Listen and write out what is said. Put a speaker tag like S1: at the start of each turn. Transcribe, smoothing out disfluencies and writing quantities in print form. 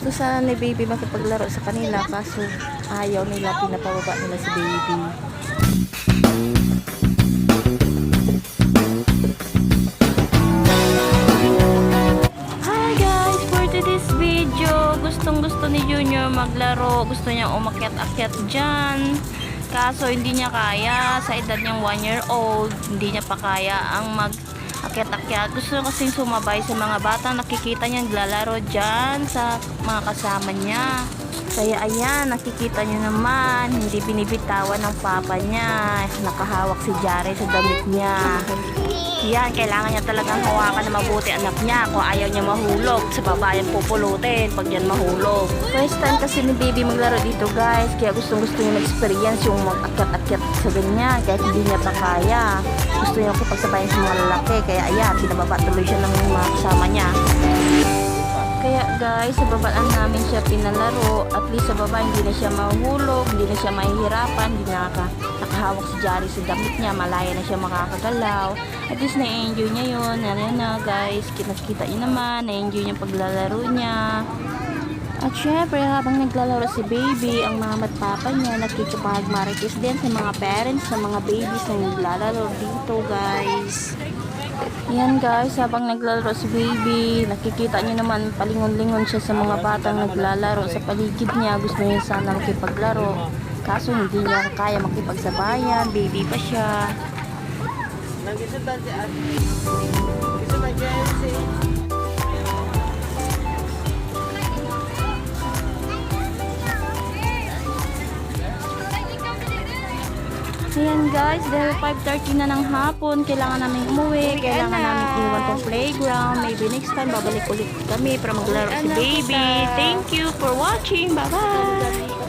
S1: Gusto sana ni baby makipaglaro sa kanila kaso ayaw nila, pinapababa nila si baby. Hi guys, for today's video, gustong gusto ni Junior maglaro, gusto niya umakyat-akyat dyan. Kaso hindi niya kaya, sa edad niyang 1 year old, hindi niya pa kaya ang akyat-akyat. Gusto kasing sumabay sa mga bata, nakikita niya naglalaro dyan sa mga kasama niya. Kaya ayan, nakikita niyo naman, hindi binibitawan ng papa niya. Nakahawak si Jare sa damit niya. Yan, kailangan niya talagang hawakan na mabuti anak niya. Kung ayaw niya mahulog, sa baba yan pupulutin pag yan mahulog. First time kasi ni baby maglaro dito guys, kaya gustong gusto niya mag-experience yung mag-akyat-akyat sa ganyan, kahit hindi niya pa kaya. Gusto niya kapagsabayan sa mga lalaki, kaya ayan, pinababa tuloy siya ng mga kasama niya. Kaya guys, sa babaan namin siya pinalaro. At least sa baba hindi na siya mahulog, hindi na siya mahihirapan, hindi na nakahawak si Jari sa damit niya, malaya na siya makakagalaw. At least na-enjoy niya yun. Ayan na guys, kinakita niyo naman, na-enjoy niya paglalaro niya. At syempre, habang naglalaro si baby, ang mama at papa niya nakikipagmarites din sa mga parents, sa mga babies na naglalaro dito guys. Yan guys, habang naglalaro si baby, nakikita niyo naman palingon-lingon siya sa mga batang naglalaro sa paligid niya. Gusto niya sana makipaglaro, kaso hindi niya kaya makipagsabayan, baby pa siya. Ayan guys, dahil 5:30 na ng hapon, kailangan namin umuwi, kailangan namin iwan tong playground. Maybe next time, babalik ulit kami para maglaro si baby. Thank you for watching. Bye-bye!